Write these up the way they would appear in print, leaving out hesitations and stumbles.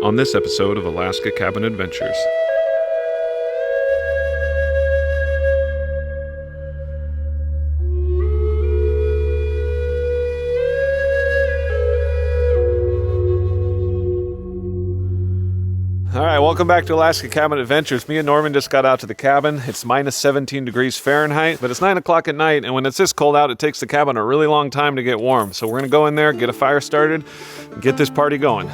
on this episode of Alaska Cabin Adventures. All right, welcome back to Alaska Cabin Adventures. Me and Norman just got out to the cabin. It's minus 17 degrees Fahrenheit, but it's 9 o'clock at night, and when it's this cold out, it takes the cabin a really long time to get warm. So we're gonna go in there, get a fire started, and get this party going.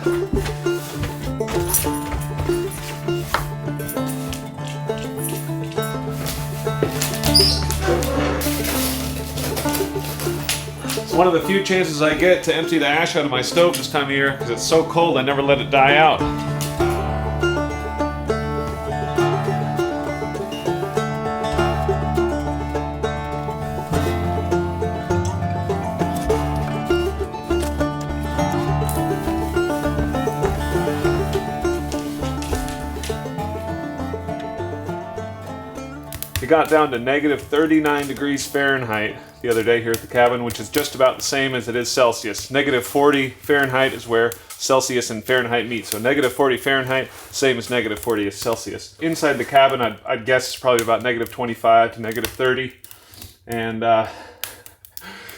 It's one of the few chances I get to empty the ash out of my stove this time of year, because it's so cold I never let it die out. It got down to negative 39 degrees Fahrenheit the other day here at the cabin, which is just about the same as it is Celsius. Negative 40 Fahrenheit is where Celsius and Fahrenheit meet. So negative 40 Fahrenheit, same as negative 40 is Celsius. Inside the cabin, I'd guess it's probably about negative 25 to negative 30. And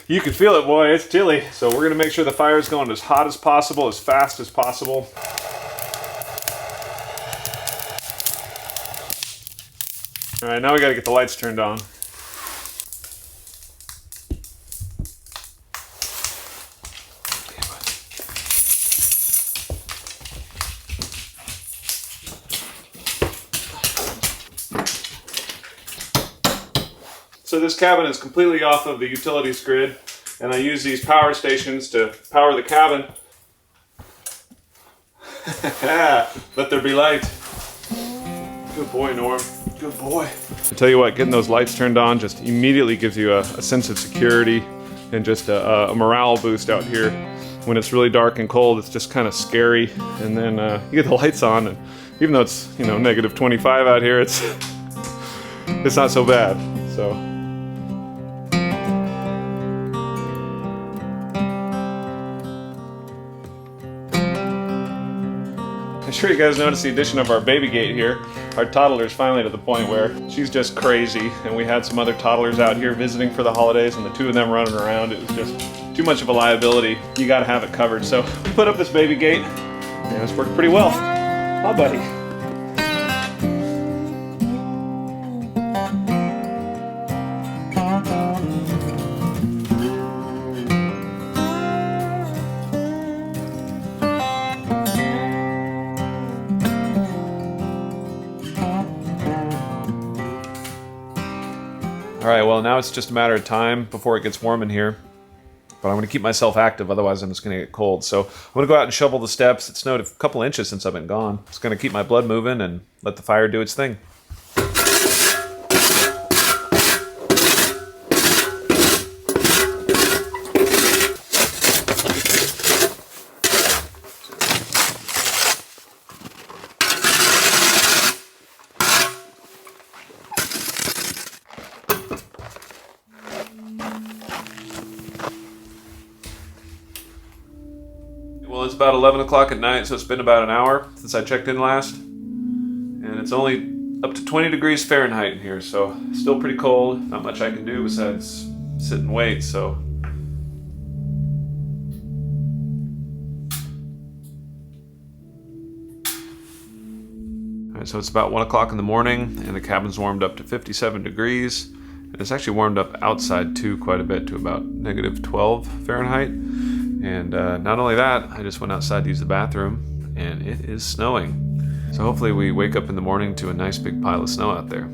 you can feel it, boy, it's chilly. So we're gonna make sure the fire is going as hot as possible, as fast as possible. All right, now we gotta get the lights turned on. So this cabin is completely off of the utilities grid, and I use these power stations to power the cabin. Let there be light. Good boy, Norm. Good boy. I tell you what, getting those lights turned on just immediately gives you a sense of security and just a morale boost out here. When it's really dark and cold, it's just kind of scary. And then you get the lights on, and even though it's negative 25 out here, it's not so bad. So. I'm sure you guys noticed the addition of our baby gate here. Our toddler's finally to the point where she's just crazy, and we had some other toddlers out here visiting for the holidays, and the two of them running around, it was just too much of a liability. You gotta have it covered. So we put up this baby gate, and it's worked pretty well. Hi, buddy. Alright, well now it's just a matter of time before it gets warm in here. But I'm going to keep myself active, otherwise I'm just going to get cold. So I'm going to go out and shovel the steps. It snowed a couple inches since I've been gone. It's going to keep my blood moving and let the fire do its thing. Well, it's about 11 o'clock at night, so it's been about an hour since I checked in last. And it's only up to 20 degrees Fahrenheit in here, so still pretty cold. Not much I can do besides sit and wait, so. Alright, so it's about 1 o'clock in the morning, and the cabin's warmed up to 57 degrees. And it's actually warmed up outside too quite a bit to about negative 12 Fahrenheit. And not only that, I just went outside to use the bathroom, and it is snowing. So hopefully we wake up in the morning to a nice big pile of snow out there.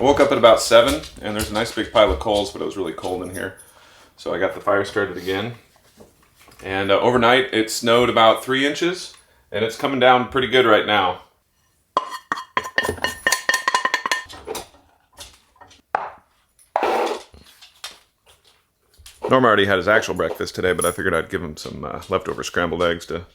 I woke up at about 7 and there's a nice big pile of coals, but it was really cold in here. So I got the fire started again. And overnight it snowed about 3 inches and it's coming down pretty good right now. Norm already had his actual breakfast today, but I figured I'd give him some leftover scrambled eggs to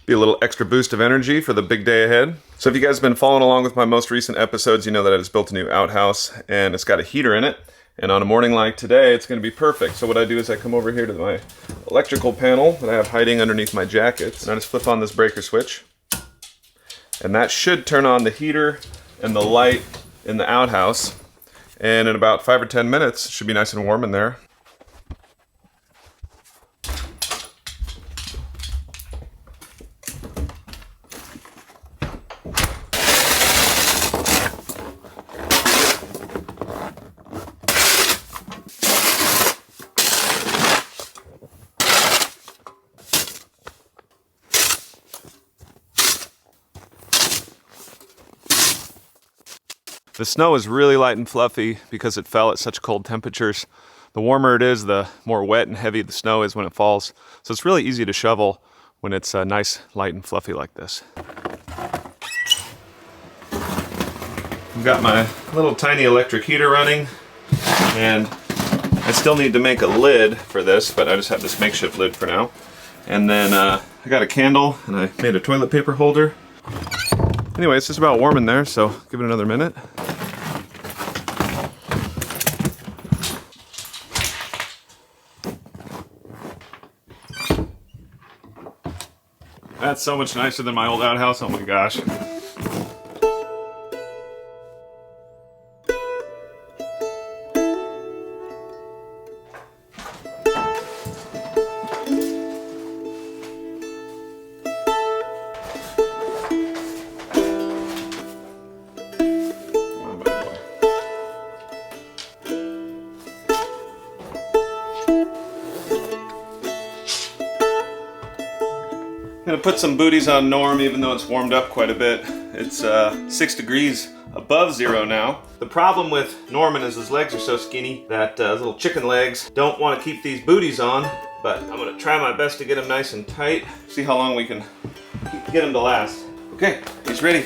be a little extra boost of energy for the big day ahead. So if you guys have been following along with my most recent episodes, you know that I just built a new outhouse and it's got a heater in it. And on a morning like today, it's going to be perfect. So what I do is I come over here to my electrical panel that I have hiding underneath my jacket. And I just flip on this breaker switch. And that should turn on the heater and the light in the outhouse. And in about 5 or 10 minutes, it should be nice and warm in there. The snow is really light and fluffy because it fell at such cold temperatures. The warmer it is, the more wet and heavy the snow is when it falls. So it's really easy to shovel when it's nice, light and fluffy like this. I've got my little tiny electric heater running and I still need to make a lid for this, but I just have this makeshift lid for now. And then I got a candle and I made a toilet paper holder. Anyway, it's just about warm in there, so give it another minute. That's so much nicer than my old outhouse, oh my gosh. I'm gonna put some booties on Norm even though it's warmed up quite a bit. It's 6 degrees above zero now. The problem with Norman is his legs are so skinny that his little chicken legs don't want to keep these booties on, but I'm gonna try my best to get him nice and tight. See how long we can get him to last. Okay, he's ready.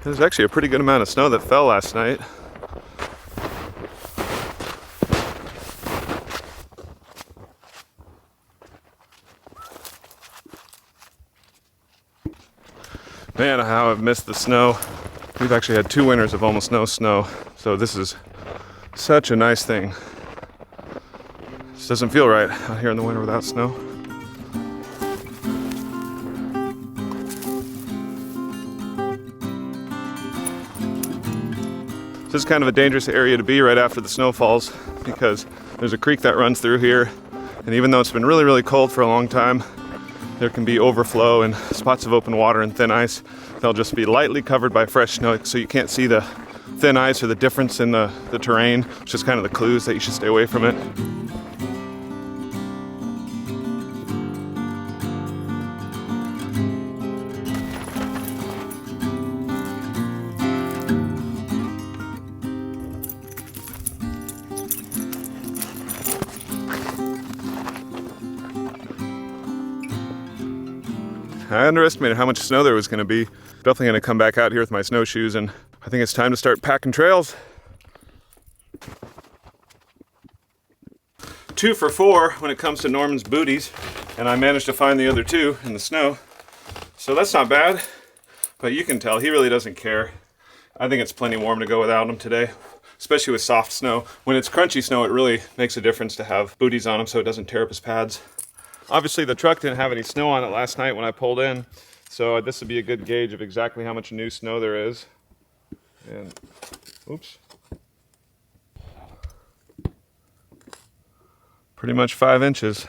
There's actually a pretty good amount of snow that fell last night. Man, how I've missed the snow. We've actually had 2 winters of almost no snow, so this is such a nice thing. This doesn't feel right out here in the winter without snow. This is kind of a dangerous area to be right after the snow falls because there's a creek that runs through here, and even though it's been really, really cold for a long time, there can be overflow and spots of open water and thin ice. They'll just be lightly covered by fresh snow, so you can't see the thin ice or the difference in the terrain, which is kind of the clues that you should stay away from it. I underestimated how much snow there was going to be. Definitely going to come back out here with my snowshoes, and I think it's time to start packing trails. 2 for 4 when it comes to Norman's booties, and I managed to find the other 2 in the snow. So that's not bad, but you can tell he really doesn't care. I think it's plenty warm to go without him today, especially with soft snow. When it's crunchy snow, it really makes a difference to have booties on him so it doesn't tear up his pads. Obviously the truck didn't have any snow on it last night when I pulled in, so this would be a good gauge of exactly how much new snow there is. And, oops. pretty much 5 inches.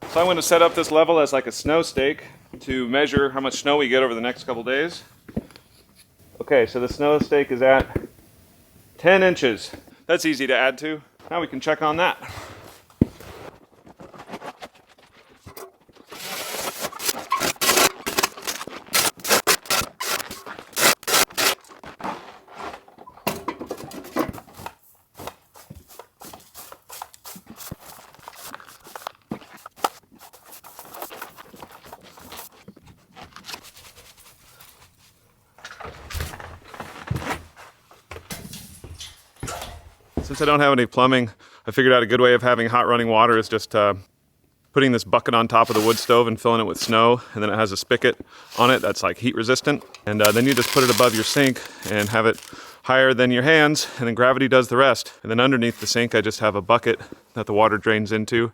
So I'm going to set up this level as like a snow stake to measure how much snow we get over the next couple days. Okay, so the snow stake is at 10 inches. That's easy to add to. Now we can check on that. Since I don't have any plumbing, I figured out a good way of having hot running water is just putting this bucket on top of the wood stove and filling it with snow, and then it has a spigot on it that's like heat resistant, and then you just put it above your sink and have it higher than your hands, and then gravity does the rest. And then underneath the sink I just have a bucket that the water drains into,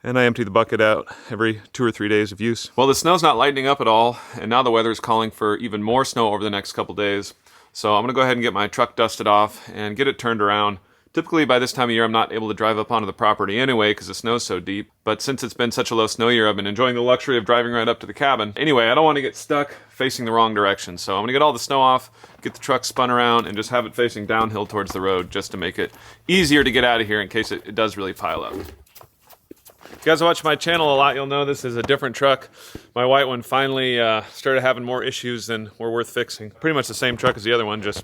and I empty the bucket out every 2 or 3 days of use. Well, the snow's not lightening up at all, and now the weather is calling for even more snow over the next couple days. So I'm gonna go ahead and get my truck dusted off and get it turned around. Typically by this time of year I'm not able to drive up onto the property anyway because the snow's so deep, but since it's been such a low snow year, I've been enjoying the luxury of driving right up to the cabin. Anyway, I don't want to get stuck facing the wrong direction, so I'm going to get all the snow off, get the truck spun around, and just have it facing downhill towards the road just to make it easier to get out of here in case it does really pile up. If you guys watch my channel a lot, you'll know this is a different truck. My white one finally started having more issues than were worth fixing. Pretty much the same truck as the other one, just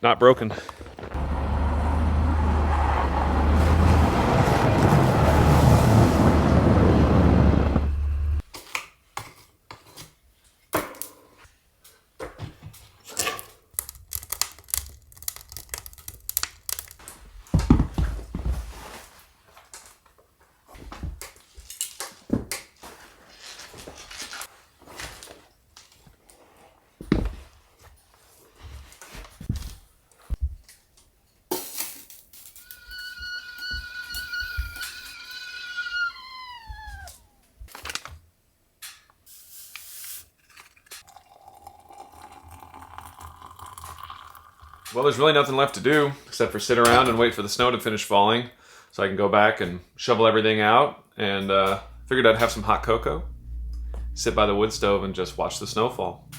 not broken. Well, there's really nothing left to do except for sit around and wait for the snow to finish falling so I can go back and shovel everything out, and figured I'd have some hot cocoa, sit by the wood stove and just watch the snow fall.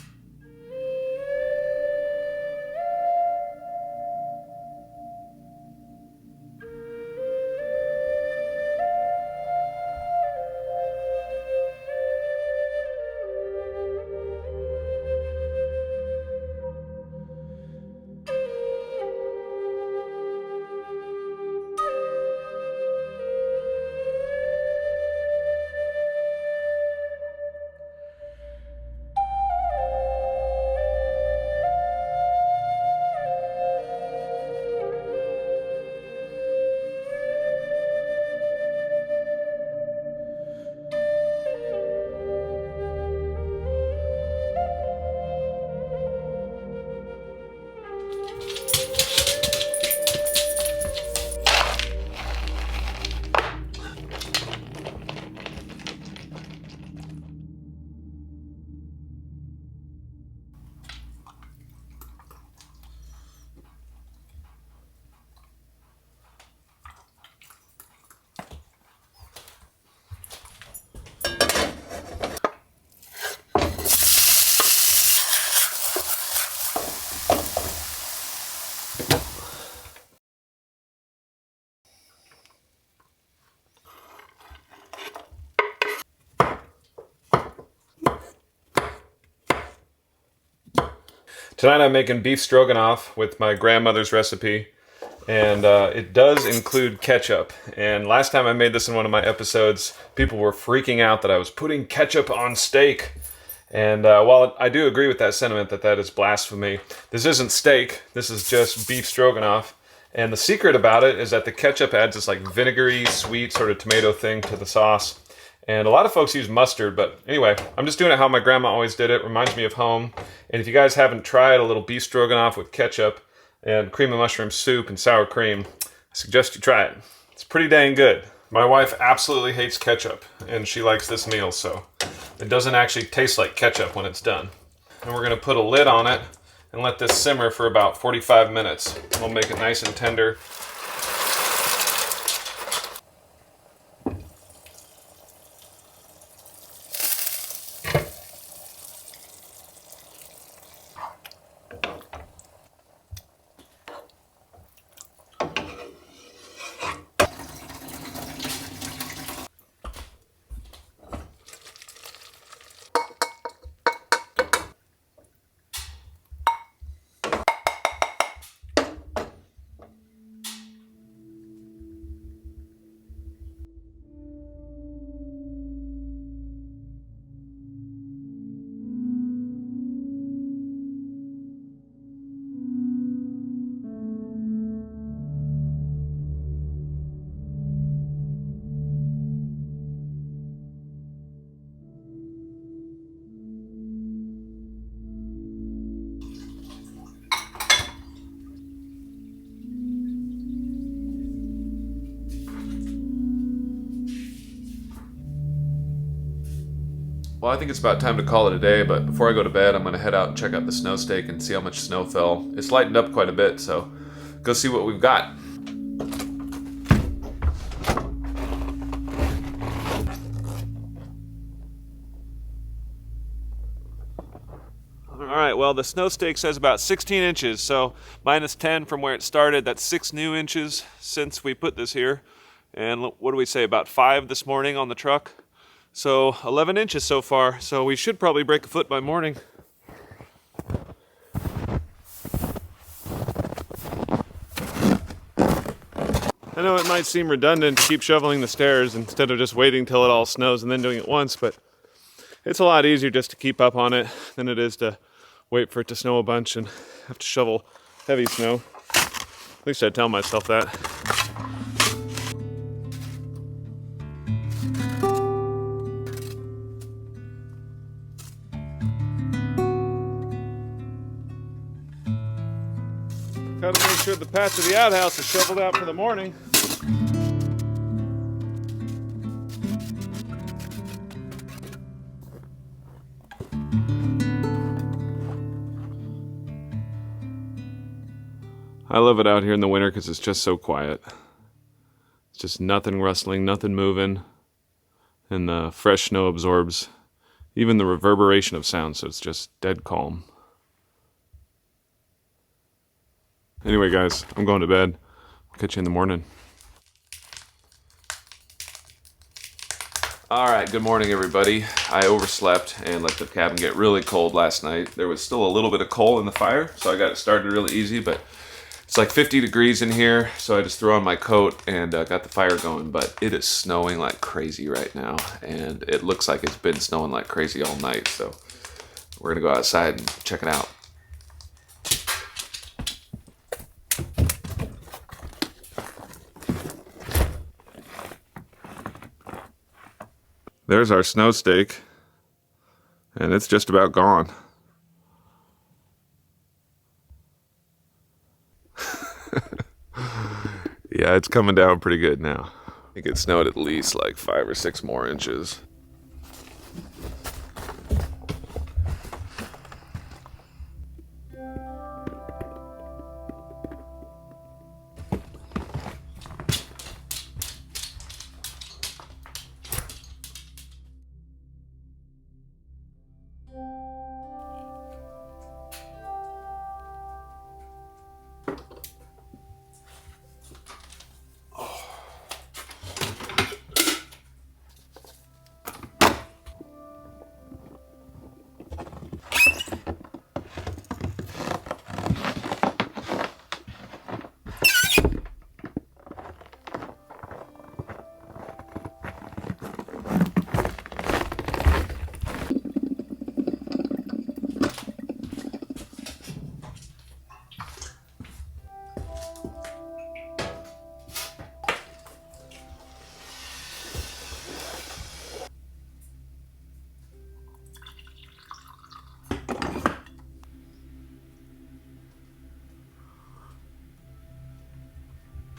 Tonight I'm making beef stroganoff with my grandmother's recipe, and it does include ketchup. And last time I made this in one of my episodes, people were freaking out that I was putting ketchup on steak. And while I do agree with that sentiment that is blasphemy, this isn't steak, this is just beef stroganoff. And the secret about it is that the ketchup adds this like vinegary, sweet sort of tomato thing to the sauce. And a lot of folks use mustard, but anyway, I'm just doing it how my grandma always did it. Reminds me of home. And if you guys haven't tried a little beef stroganoff with ketchup and cream of mushroom soup and sour cream, I suggest you try it. It's pretty dang good. My wife absolutely hates ketchup, and she likes this meal, so it doesn't actually taste like ketchup when it's done. And we're gonna put a lid on it and let this simmer for about 45 minutes. We'll make it nice and tender. Well, I think it's about time to call it a day, but before I go to bed, I'm going to head out and check out the snow stake and see how much snow fell. It's lightened up quite a bit, so go see what we've got. Alright, well, the snow stake says about 16 inches, so minus 10 from where it started. That's 6 new inches since we put this here. And what do we say, about 5 this morning on the truck? So 11 inches so far, so we should probably break a foot by morning. I know it might seem redundant to keep shoveling the stairs instead of just waiting till it all snows and then doing it once, but it's a lot easier just to keep up on it than it is to wait for it to snow a bunch and have to shovel heavy snow. At least I tell myself that. Gotta make sure the patch of the outhouse is shoveled out for the morning. I love it out here in the winter because it's just so quiet. It's just nothing rustling, nothing moving, and the fresh snow absorbs even the reverberation of sound, so it's just dead calm. Anyway, guys, I'm going to bed. I'll catch you in the morning. Alright, good morning everybody. I overslept and let the cabin get really cold last night. There was still a little bit of coal in the fire, so I got it started really easy, but it's like 50 degrees in here, so I just threw on my coat and got the fire going, but it is snowing like crazy right now, and it looks like it's been snowing like crazy all night, so we're gonna go outside and check it out. There's our snow stake, and it's just about gone. Yeah, it's coming down pretty good now. I think it snowed at least like 5 or 6 more inches.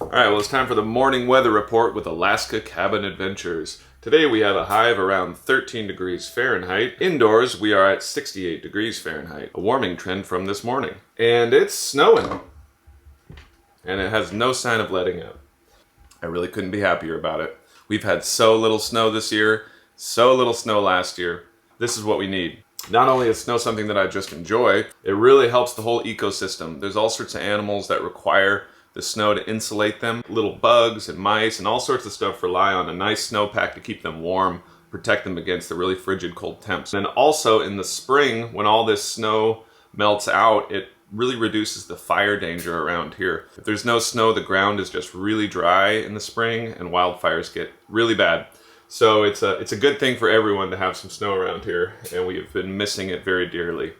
Alright, well, it's time for the morning weather report with Alaska Cabin Adventures. Today we have a high of around 13 degrees Fahrenheit. Indoors we are at 68 degrees Fahrenheit, a warming trend from this morning. And it's snowing. And it has no sign of letting up. I really couldn't be happier about it. We've had so little snow this year, so little snow last year. This is what we need. Not only is snow something that I just enjoy, it really helps the whole ecosystem. There's all sorts of animals that require the snow to insulate them. Little bugs and mice and all sorts of stuff rely on a nice snowpack to keep them warm, protect them against the really frigid cold temps. And also in the spring, when all this snow melts out, it really reduces the fire danger around here. If there's no snow, the ground is just really dry in the spring and wildfires get really bad. So it's a good thing for everyone to have some snow around here, and we have been missing it very dearly.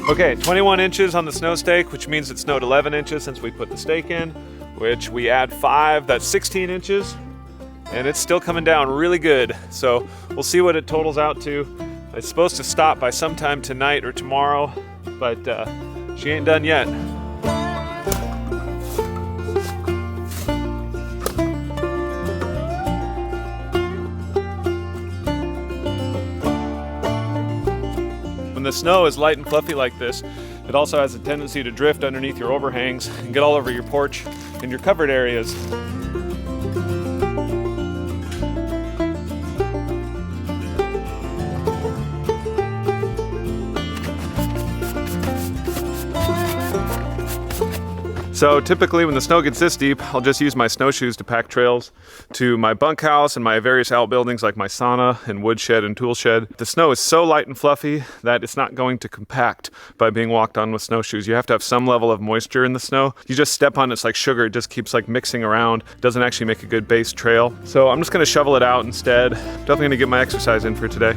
Okay, 21 inches on the snow stake, which means it snowed 11 inches since we put the stake in, which we add 5, that's 16 inches. And it's still coming down really good. So we'll see what it totals out to. It's supposed to stop by sometime tonight or tomorrow, but she ain't done yet. When the snow is light and fluffy like this, it also has a tendency to drift underneath your overhangs and get all over your porch and your covered areas. So typically when the snow gets this deep, I'll just use my snowshoes to pack trails to my bunkhouse and my various outbuildings like my sauna and woodshed and tool shed. The snow is so light and fluffy that it's not going to compact by being walked on with snowshoes. You have to have some level of moisture in the snow. You just step on it, it's like sugar. It just keeps like mixing around. It doesn't actually make a good base trail. So I'm just gonna shovel it out instead. Definitely gonna get my exercise in for today.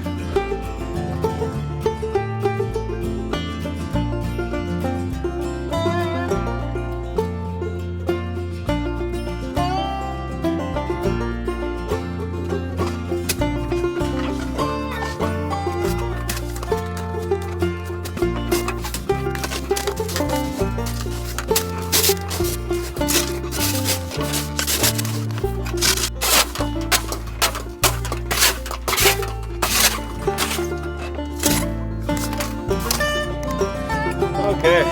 Okay.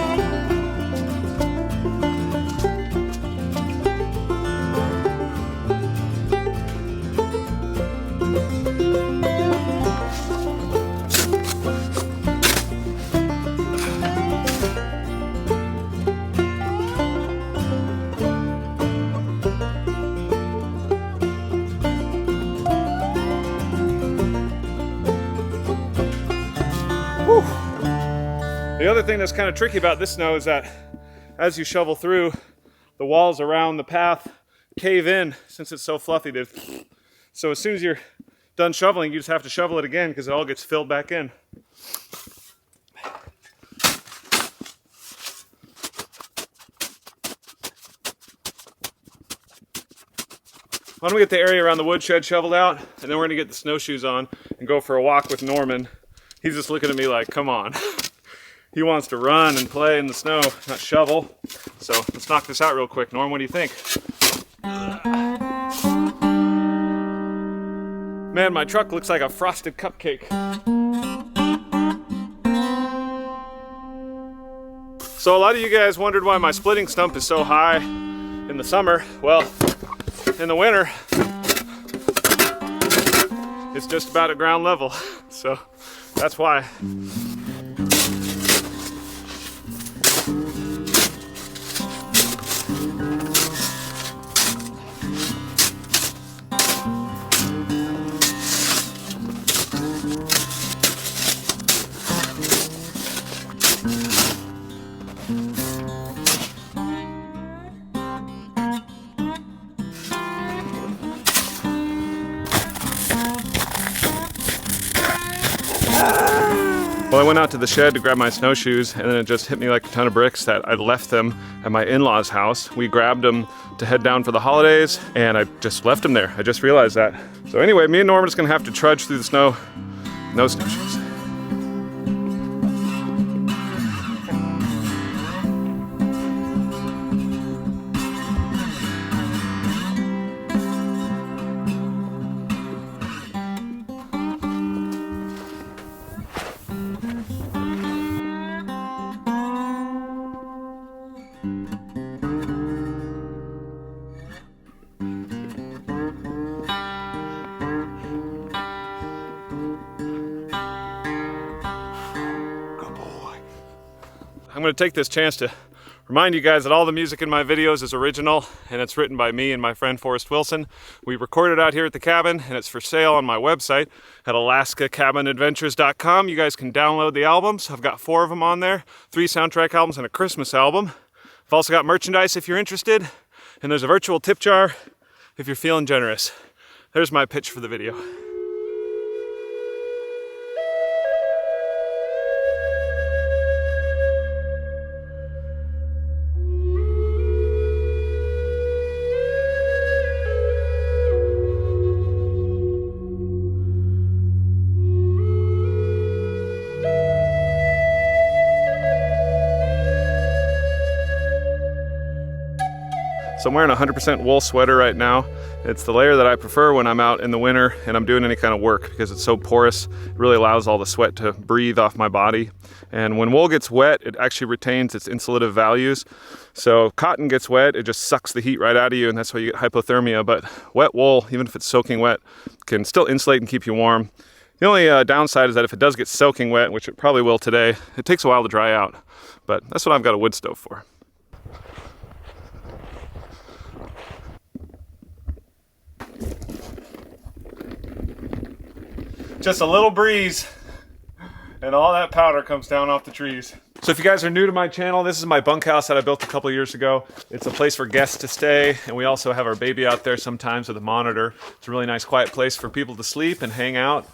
Whew. The other thing that's kind of tricky about this snow is that as you shovel through, the walls around the path cave in since it's so fluffy. So as soon as you're done shoveling, you just have to shovel it again because it all gets filled back in. Why don't we get the area around the woodshed shoveled out, and then we're gonna get the snowshoes on and go for a walk with Norman. He's just looking at me like, come on. He wants to run and play in the snow, not shovel. So let's knock this out real quick. Norm, what do you think? Man, my truck looks like a frosted cupcake. So a lot of you guys wondered why my splitting stump is so high in the summer. Well, in the winter, it's just about at ground level. So that's why. Well, I went out to the shed to grab my snowshoes, and then it just hit me like a ton of bricks that I left them at my in-laws' house. We grabbed them to head down for the holidays, and I just left them there. I just realized that. So anyway, me and Norm are just gonna have to trudge through the snow. No snowshoes. I'm going to take this chance to remind you guys that all the music in my videos is original, and it's written by me and my friend Forrest Wilson. We recorded out here at the cabin, and it's for sale on my website at alaskacabinadventures.com. You guys can download the albums. I've got 4 of them on there, 3 soundtrack albums and a Christmas album. I've also got merchandise if you're interested, and there's a virtual tip jar if you're feeling generous. there's my pitch for the video. So I'm wearing a 100% wool sweater right now. It's the layer that I prefer when I'm out in the winter and I'm doing any kind of work because it's so porous. It really allows all the sweat to breathe off my body. And when wool gets wet, it actually retains its insulative values. So cotton gets wet, it just sucks the heat right out of you, and that's why you get hypothermia. But wet wool, even if it's soaking wet, can still insulate and keep you warm. The only downside is that if it does get soaking wet, which it probably will today, it takes a while to dry out. But that's what I've got a wood stove for. Just a little breeze and all that powder comes down off the trees. So if you guys are new to my channel, this is my bunkhouse that I built a couple years ago. It's a place for guests to stay, and we also have our baby out there sometimes with a monitor. It's a really nice quiet place for people to sleep and hang out.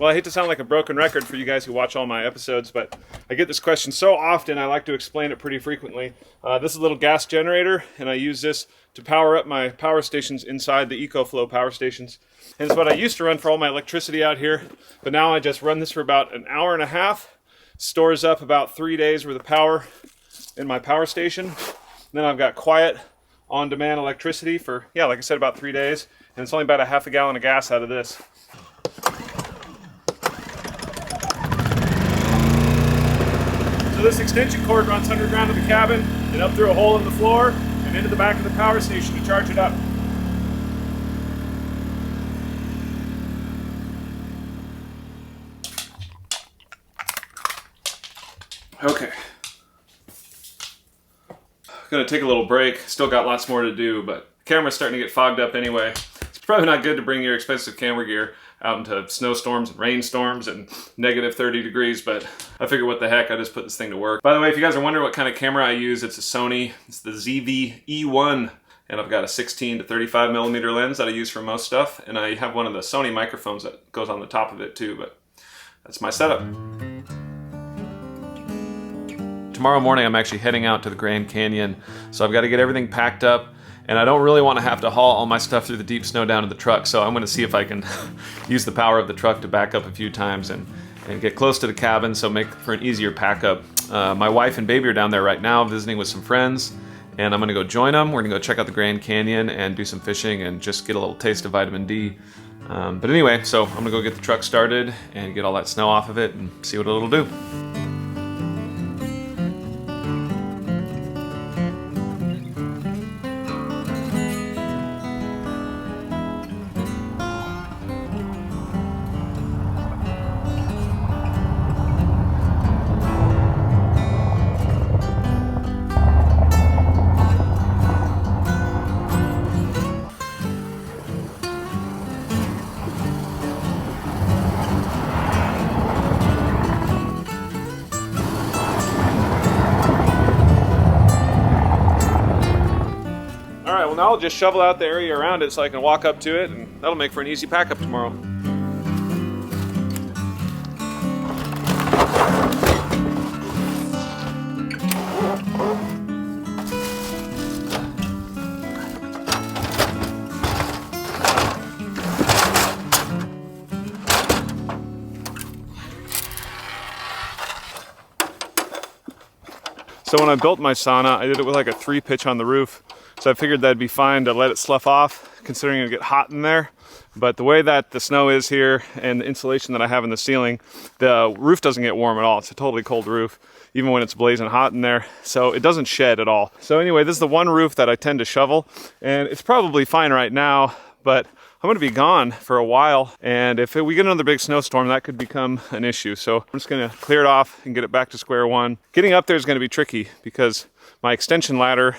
Well, I hate to sound like a broken record for you guys who watch all my episodes, but I get this question so often, I like to explain it pretty frequently. This is a little gas generator, and I use this to power up my power stations inside the EcoFlow power stations. And it's what I used to run for all my electricity out here, but now I just run this for about an hour and a half. Stores up about 3 days worth of power in my power station. And then I've got quiet, on-demand electricity for, yeah, like I said, about 3 days. And it's only about a half a gallon of gas out of this. So this extension cord runs underground to the cabin and up through a hole in the floor and into the back of the power station to charge it up. Okay. Gonna take a little break. Still got lots more to do, but the camera's starting to get fogged up anyway. It's probably not good to bring your expensive camera gear out into snowstorms and rainstorms and negative 30 degrees, but I figure what the heck, I just put this thing to work. By the way, if you guys are wondering what kind of camera I use, it's a Sony. It's the ZV-E1, and I've got a 16 to 35 millimeter lens that I use for most stuff, and I have one of the Sony microphones that goes on the top of it too, but that's my setup. Tomorrow morning I'm actually heading out to the Grand Canyon, so I've got to get everything packed up, and I don't really want to have to haul all my stuff through the deep snow down to the truck, so I'm going to see if I can use the power of the truck to back up a few times and get close to the cabin, so make for an easier pack up. My wife and baby are down there right now visiting with some friends, and I'm going to go join them. We're going to go check out the Grand Canyon and do some fishing and just get a little taste of vitamin D. But anyway, so I'm going to go get the truck started and get all that snow off of it and see what it'll do. Well, now I'll just shovel out the area around it so I can walk up to it, and that'll make for an easy pack up tomorrow. So when I built my sauna, I did it with like a 3-pitch on the roof. So I figured that'd be fine to let it slough off, considering it'd get hot in there. But the way that the snow is here and the insulation that I have in the ceiling, the roof doesn't get warm at all. It's a totally cold roof, even when it's blazing hot in there. So it doesn't shed at all. So anyway, this is the one roof that I tend to shovel, and it's probably fine right now, but I'm gonna be gone for a while. And if we get another big snowstorm, that could become an issue. So I'm just gonna clear it off and get it back to square one. Getting up there is gonna be tricky because my extension ladder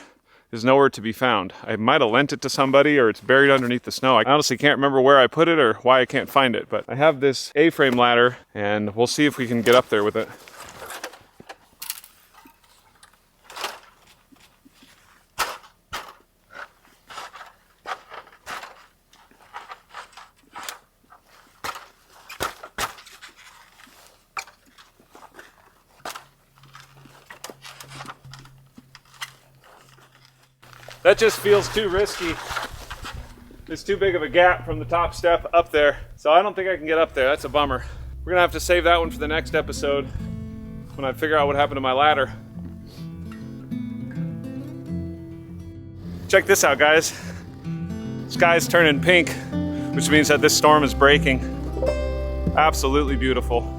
is nowhere to be found. I might have lent it to somebody, or it's buried underneath the snow. I honestly can't remember where I put it or why I can't find it, but I have this A-frame ladder, and we'll see if we can get up there with it. That just feels too risky. There's too big of a gap from the top step up there. So I don't think I can get up there. That's a bummer. We're gonna have to save that one for the next episode when I figure out what happened to my ladder. Check this out, guys. Sky's turning pink, which means that this storm is breaking. Absolutely beautiful.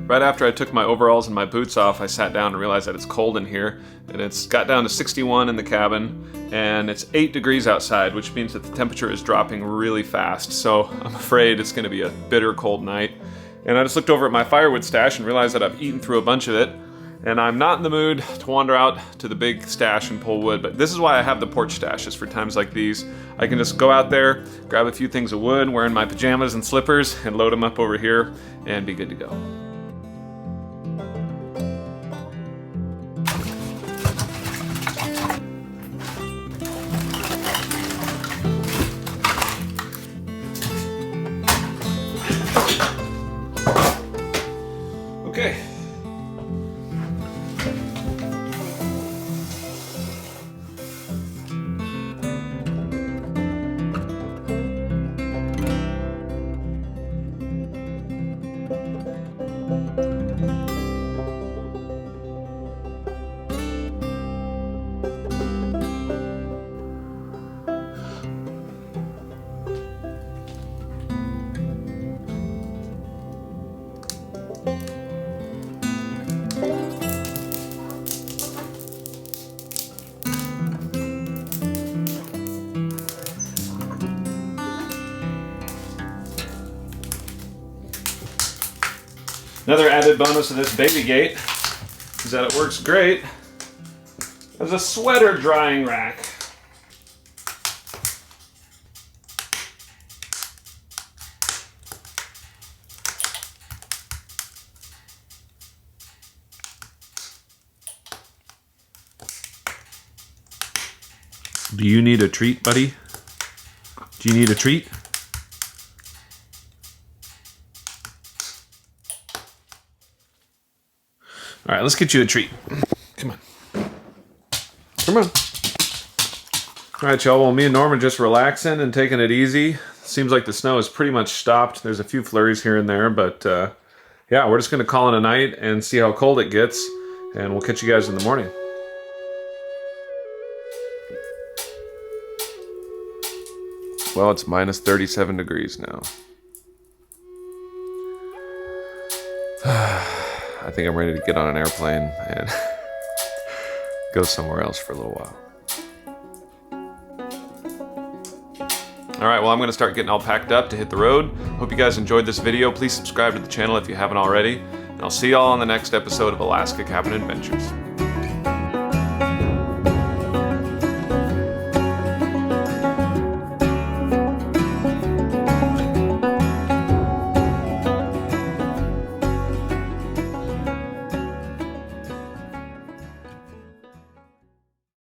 Right after I took my overalls and my boots off, I sat down and realized that it's cold in here. And it's got down to 61 in the cabin, and it's 8 degrees outside, which means that the temperature is dropping really fast. So I'm afraid it's gonna be a bitter cold night. And I just looked over at my firewood stash and realized that I've eaten through a bunch of it. And I'm not in the mood to wander out to the big stash and pull wood, but this is why I have the porch stashes for times like these. I can just go out there, grab a few things of wood, wearing my pajamas and slippers, and load them up over here, and be good to go. Okay. Another added bonus of this baby gate is that it works great as a sweater drying rack. Do you need a treat, buddy? Do you need a treat? All right, let's get you a treat. Come on. Come on. All right, y'all. Well, me and Norm are just relaxing and taking it easy. Seems like the snow is pretty much stopped. There's a few flurries here and there, but yeah, we're just going to call it a night and see how cold it gets, and we'll catch you guys in the morning. Well, it's minus 37 degrees now. I think I'm ready to get on an airplane and go somewhere else for a little while. All right, well, I'm gonna start getting all packed up to hit the road. Hope you guys enjoyed this video. Please subscribe to the channel if you haven't already. And I'll see y'all on the next episode of Alaska Cabin Adventures.